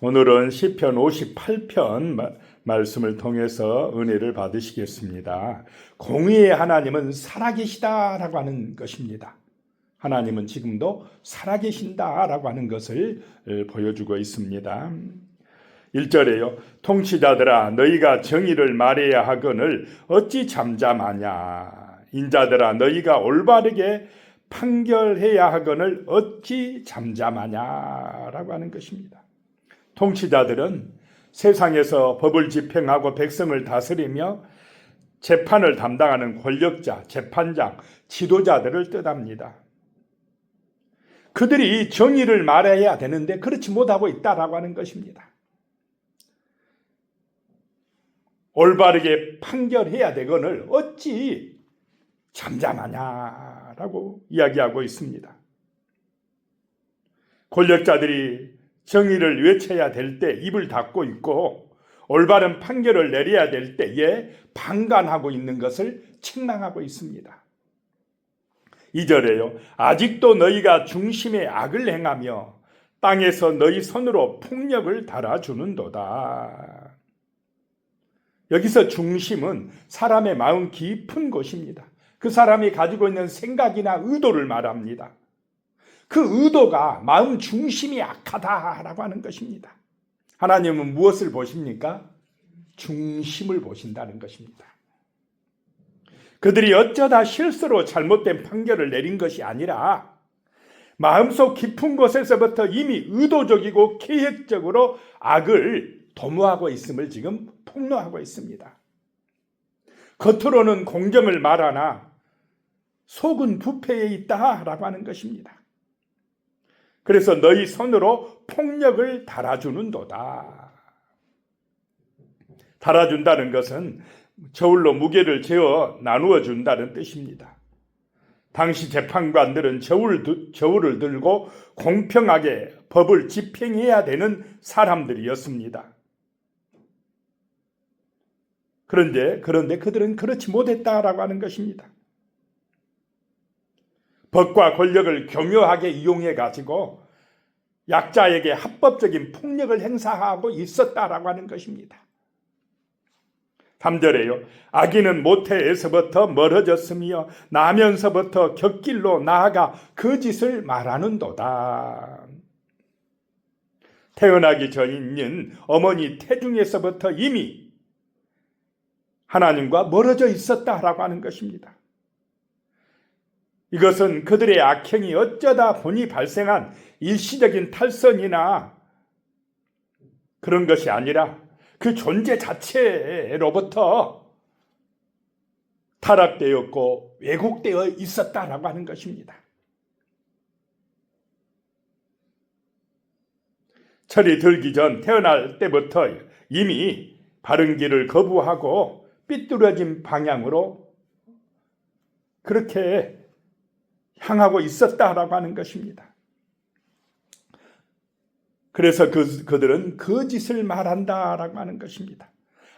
오늘은 시편 58편 말씀을 통해서 은혜를 받으시겠습니다. 공의의 하나님은 살아계시다라고 하는 것입니다. 하나님은 지금도 살아계신다라고 하는 것을 보여주고 있습니다. 1절에요. 통치자들아 너희가 정의를 말해야 하거늘 어찌 잠잠하냐. 인자들아 너희가 올바르게 판결해야 하거늘 어찌 잠잠하냐라고 하는 것입니다. 통치자들은 세상에서 법을 집행하고 백성을 다스리며 재판을 담당하는 권력자, 재판장, 지도자들을 뜻합니다. 그들이 정의를 말해야 되는데 그렇지 못하고 있다라고 하는 것입니다. 올바르게 판결해야 되거늘 어찌 잠잠하냐라고 이야기하고 있습니다. 권력자들이 정의를 외쳐야 될 때 입을 닫고 있고 올바른 판결을 내려야 될 때에 방관하고 있는 것을 책망하고 있습니다. 2절에요. 아직도 너희가 중심에 악을 행하며 땅에서 너희 손으로 폭력을 달아주는도다. 여기서 중심은 사람의 마음 깊은 곳입니다. 그 사람이 가지고 있는 생각이나 의도를 말합니다. 그 의도가 마음 중심이 악하다라고 하는 것입니다. 하나님은 무엇을 보십니까? 중심을 보신다는 것입니다. 그들이 어쩌다 실수로 잘못된 판결을 내린 것이 아니라 마음속 깊은 곳에서부터 이미 의도적이고 계획적으로 악을 도모하고 있음을 지금 폭로하고 있습니다. 겉으로는 공정을 말하나 속은 부패해 있다라고 하는 것입니다. 그래서 너희 손으로 폭력을 달아주는도다. 달아준다는 것은 저울로 무게를 재어 나누어 준다는 뜻입니다. 당시 재판관들은 저울을 들고 공평하게 법을 집행해야 되는 사람들이었습니다. 그런데 그들은 그렇지 못했다라고 하는 것입니다. 법과 권력을 교묘하게 이용해 가지고 약자에게 합법적인 폭력을 행사하고 있었다라고 하는 것입니다. 3절에요. 악인은 모태에서부터 멀어졌으며 나면서부터 곁길로 나아가 거짓을 말하는도다. 태어나기 전인 어머니 태중에서부터 이미 하나님과 멀어져 있었다라고 하는 것입니다. 이것은 그들의 악행이 어쩌다 보니 발생한 일시적인 탈선이나 그런 것이 아니라 그 존재 자체로부터 타락되었고 왜곡되어 있었다라고 하는 것입니다. 철이 들기 전 태어날 때부터 이미 바른 길을 거부하고 삐뚤어진 방향으로 그렇게 향하고 있었다라고 하는 것입니다. 그래서 그들은 거짓을 말한다라고 하는 것입니다.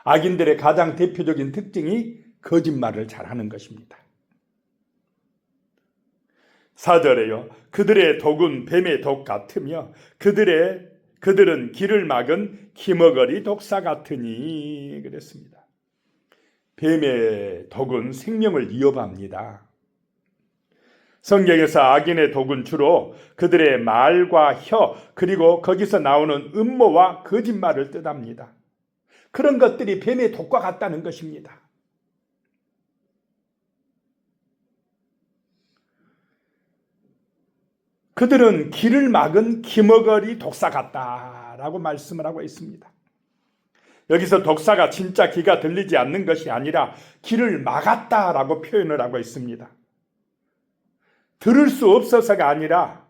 악인들의 가장 대표적인 특징이 거짓말을 잘하는 것입니다. 4절에요. 그들의 독은 뱀의 독 같으며 그들은 길을 막은 기머거리 독사 같으니 그랬습니다. 뱀의 독은 생명을 위협합니다. 성경에서 악인의 독은 주로 그들의 말과 혀 그리고 거기서 나오는 음모와 거짓말을 뜻합니다. 그런 것들이 뱀의 독과 같다는 것입니다. 그들은 길을 막은 기머거리 독사 같다라고 말씀을 하고 있습니다. 여기서 독사가 진짜 귀가 들리지 않는 것이 아니라 길을 막았다라고 표현을 하고 있습니다. 들을 수 없어서가 아니라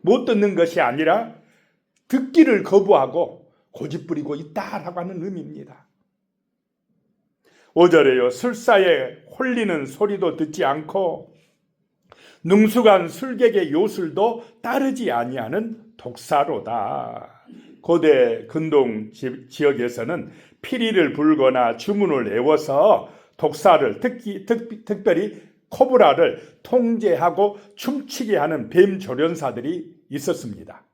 못 듣는 것이 아니라 듣기를 거부하고 고집부리고 있다라고 하는 의미입니다. 5절에요. 술사에 홀리는 소리도 듣지 않고 능숙한 술객의 요술도 따르지 아니하는 독사로다. 고대 근동 지역에서는 피리를 불거나 주문을 외워서 독사를 특별히 코브라를 통제하고 춤추게 하는 뱀 조련사들이 있었습니다.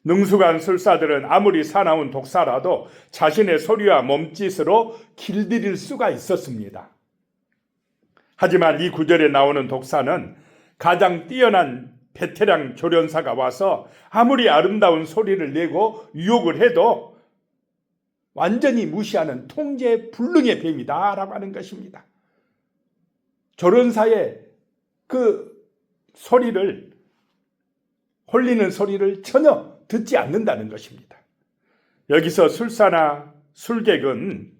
능숙한 술사들은 아무리 사나운 독사라도 자신의 소리와 몸짓으로 길들일 수가 있었습니다. 하지만 이 구절에 나오는 독사는 가장 뛰어난 베테랑 조련사가 와서 아무리 아름다운 소리를 내고 유혹을 해도 완전히 무시하는 통제불능의 뱀이다라고 하는 것입니다. 조련사의 그 소리를, 홀리는 소리를 전혀 듣지 않는다는 것입니다. 여기서 술사나 술객은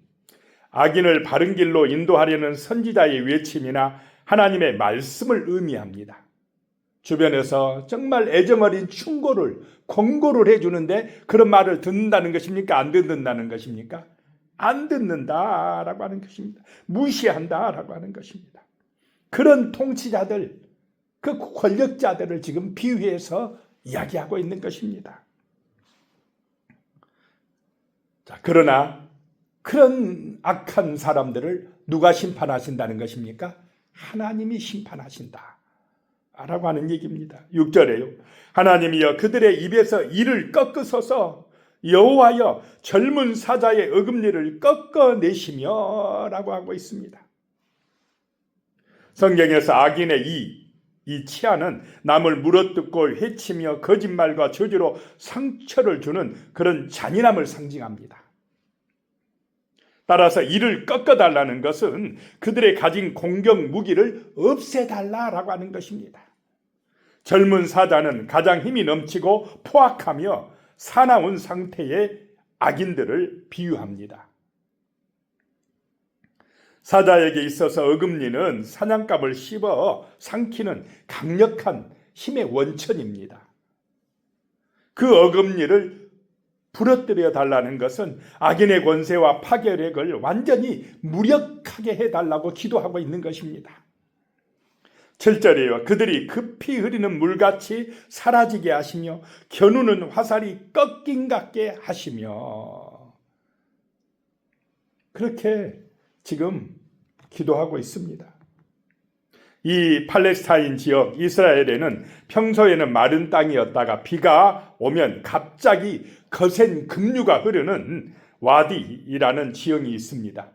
악인을 바른 길로 인도하려는 선지자의 외침이나 하나님의 말씀을 의미합니다. 주변에서 정말 애정어린 충고를, 권고를 해주는데 그런 말을 듣는다는 것입니까? 안 듣는다는 것입니까? 안 듣는다라고 하는 것입니다. 무시한다라고 하는 것입니다. 그런 통치자들, 그 권력자들을 지금 비유해서 이야기하고 있는 것입니다. 자, 그러나 그런 악한 사람들을 누가 심판하신다는 것입니까? 하나님이 심판하신다 라고 하는 얘기입니다. 6절에요. 하나님이여 그들의 입에서 이를 꺾으소서, 여호와여 젊은 사자의 어금니를 꺾어내시며 라고 하고 있습니다. 성경에서 악인의 이 치아는 남을 물어뜯고 해치며 거짓말과 저주로 상처를 주는 그런 잔인함을 상징합니다. 따라서 이를 꺾어달라는 것은 그들의 가진 공격 무기를 없애달라고 하는 것입니다. 젊은 사자는 가장 힘이 넘치고 포악하며 사나운 상태의 악인들을 비유합니다. 사자에게 있어서 어금니는 사냥감을 씹어 삼키는 강력한 힘의 원천입니다. 그 어금니를 부러뜨려 달라는 것은 악인의 권세와 파괴력을 완전히 무력하게 해달라고 기도하고 있는 것입니다. 7절이에요. 그들이 급히 흐리는 물같이 사라지게 하시며 겨누는 화살이 꺾인 같게 하시며, 그렇게 지금 기도하고 있습니다. 이 팔레스타인 지역 이스라엘에는 평소에는 마른 땅이었다가 비가 오면 갑자기 거센 급류가 흐르는 와디라는 지형이 있습니다.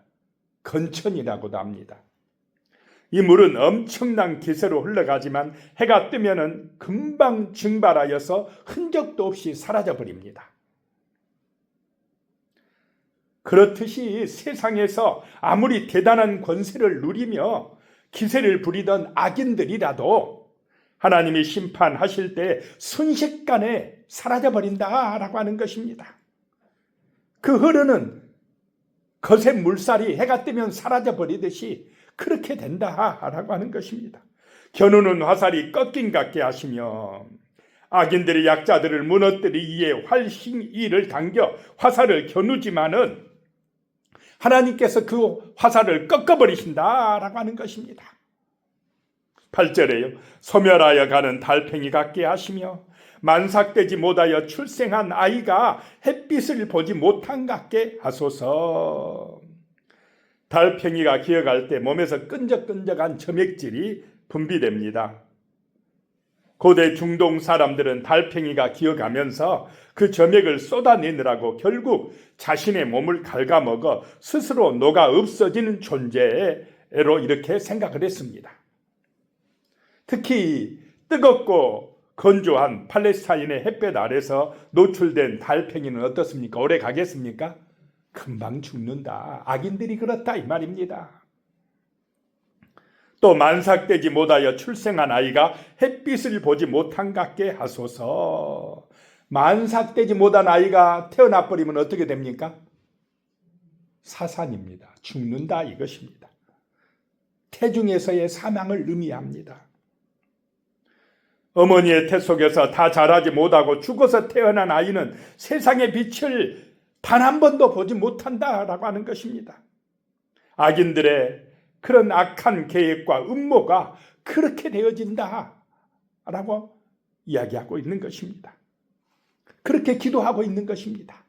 건천이라고도 합니다. 이 물은 엄청난 기세로 흘러가지만 해가 뜨면은 금방 증발하여서 흔적도 없이 사라져버립니다. 그렇듯이 세상에서 아무리 대단한 권세를 누리며 기세를 부리던 악인들이라도 하나님이 심판하실 때 순식간에 사라져버린다라고 하는 것입니다. 그 흐르는 거센 물살이 해가 뜨면 사라져버리듯이 그렇게 된다라고 하는 것입니다. 겨누는 화살이 꺾인 같게 하시며 악인들의 약자들을 무너뜨리기에 활신이를 당겨 화살을 겨누지만은 하나님께서 그 화살을 꺾어버리신다라고 하는 것입니다. 8절에요. 소멸하여 가는 달팽이 같게 하시며 만삭되지 못하여 출생한 아이가 햇빛을 보지 못한 같게 하소서. 달팽이가 기어갈 때 몸에서 끈적끈적한 점액질이 분비됩니다. 고대 중동 사람들은 달팽이가 기어가면서 그 점액을 쏟아내느라고 결국 자신의 몸을 갉아먹어 스스로 녹아 없어지는 존재로 이렇게 생각을 했습니다. 특히 뜨겁고 건조한 팔레스타인의 햇볕 아래서 노출된 달팽이는 어떻습니까? 오래 가겠습니까? 금방 죽는다. 악인들이 그렇다 이 말입니다. 또 만삭되지 못하여 출생한 아이가 햇빛을 보지 못한 같게 하소서. 만삭되지 못한 아이가 태어나버리면 어떻게 됩니까? 사산입니다. 죽는다 이것입니다. 태중에서의 사망을 의미합니다. 어머니의 태 속에서 다 자라지 못하고 죽어서 태어난 아이는 세상의 빛을 단 한 번도 보지 못한다라고 하는 것입니다. 악인들의 그런 악한 계획과 음모가 그렇게 되어진다라고 이야기하고 있는 것입니다. 그렇게 기도하고 있는 것입니다.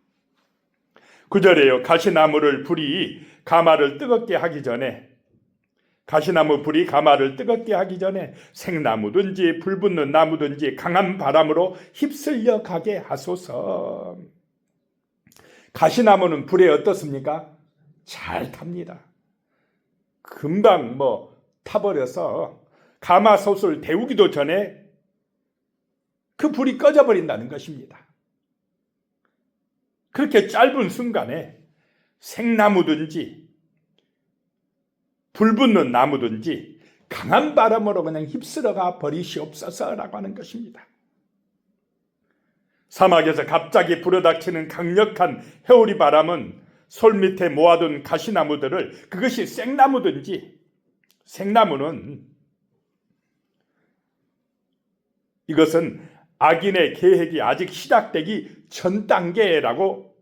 9절에요. 가시나무를 불이 가마를 뜨겁게 하기 전에 가시나무 불이 가마를 뜨겁게 하기 전에 생나무든지 불붙는 나무든지 강한 바람으로 휩쓸려 가게 하소서. 가시나무는 불에 어떻습니까? 잘 탑니다. 금방 타버려서 가마솥을 데우기도 전에 그 불이 꺼져버린다는 것입니다. 그렇게 짧은 순간에 생나무든지 불붙는 나무든지 강한 바람으로 그냥 휩쓸어가 버리시옵소서라고 하는 것입니다. 사막에서 갑자기 불어닥치는 강력한 해오리 바람은 솔 밑에 모아둔 가시나무들을, 그것이 생나무든지, 생나무는 이것은 악인의 계획이 아직 시작되기 전 단계라고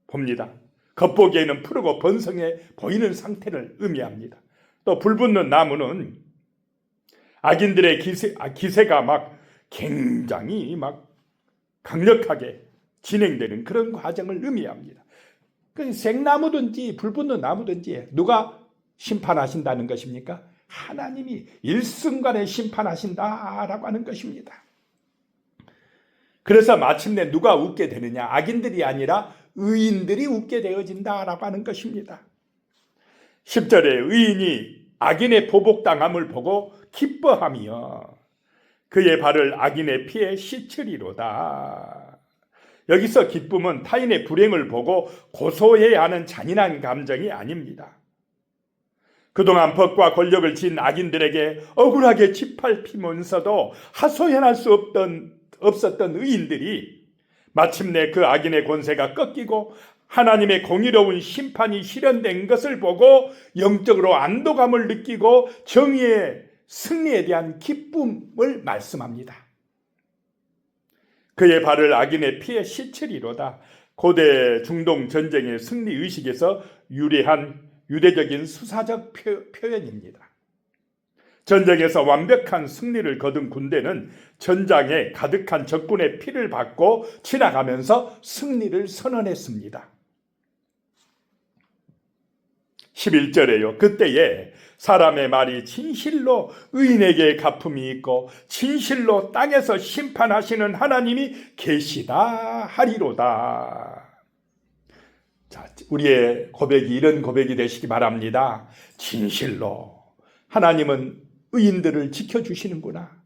봅니다. 겉보기에는 푸르고 번성해 보이는 상태를 의미합니다. 또 불붙는 나무는 악인들의 기세가 굉장히 강력하게 진행되는 그런 과정을 의미합니다. 생나무든지 불붙는 나무든지 누가 심판하신다는 것입니까? 하나님이 일순간에 심판하신다라고 하는 것입니다. 그래서 마침내 누가 웃게 되느냐? 악인들이 아니라 의인들이 웃게 되어진다라고 하는 것입니다. 10절에 의인이 악인의 보복당함을 보고 기뻐하며 그의 발을 악인의 피에 씻으리로다. 여기서 기쁨은 타인의 불행을 보고 고소해야 하는 잔인한 감정이 아닙니다. 그동안 법과 권력을 지닌 악인들에게 억울하게 짓밟히면서도 하소연할 수 없었던 의인들이 마침내 그 악인의 권세가 꺾이고 하나님의 공의로운 심판이 실현된 것을 보고 영적으로 안도감을 느끼고 정의의 승리에 대한 기쁨을 말씀합니다. 그의 발을 악인의 피에 씻으리로다. 고대 중동 전쟁의 승리 의식에서 유래한 유대적인 수사적 표현입니다. 전쟁에서 완벽한 승리를 거둔 군대는 전장에 가득한 적군의 피를 받고 지나가면서 승리를 선언했습니다. 11절에요. 그때에 사람의 말이 진실로 의인에게 가품이 있고 진실로 땅에서 심판하시는 하나님이 계시다 하리로다. 자, 우리의 고백이 이런 고백이 되시기 바랍니다. 진실로 하나님은 의인들을 지켜주시는구나.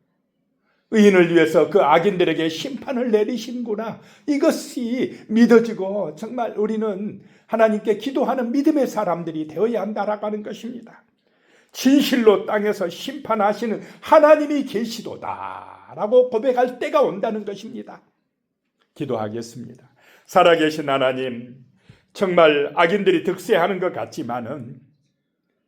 의인을 위해서 그 악인들에게 심판을 내리시는구나. 이것이 믿어지고 정말 우리는 하나님께 기도하는 믿음의 사람들이 되어야 한다라고 하는 것입니다. 진실로 땅에서 심판하시는 하나님이 계시도다라고 고백할 때가 온다는 것입니다. 기도하겠습니다. 살아계신 하나님, 정말 악인들이 득세하는 것 같지만은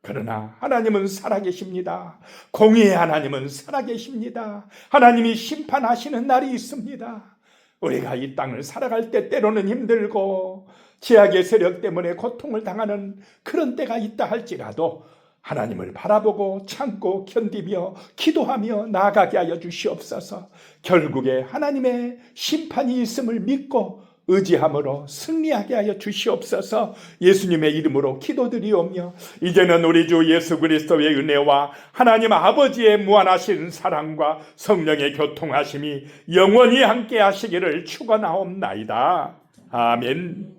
그러나 하나님은 살아계십니다. 공의의 하나님은 살아계십니다. 하나님이 심판하시는 날이 있습니다. 우리가 이 땅을 살아갈 때 때로는 힘들고 죄악의 세력 때문에 고통을 당하는 그런 때가 있다 할지라도 하나님을 바라보고 참고 견디며 기도하며 나아가게 하여 주시옵소서. 결국에 하나님의 심판이 있음을 믿고 의지함으로 승리하게 하여 주시옵소서. 예수님의 이름으로 기도드리오며 이제는 우리 주 예수 그리스도의 은혜와 하나님 아버지의 무한하신 사랑과 성령의 교통하심이 영원히 함께 하시기를 축원하옵나이다. 아멘.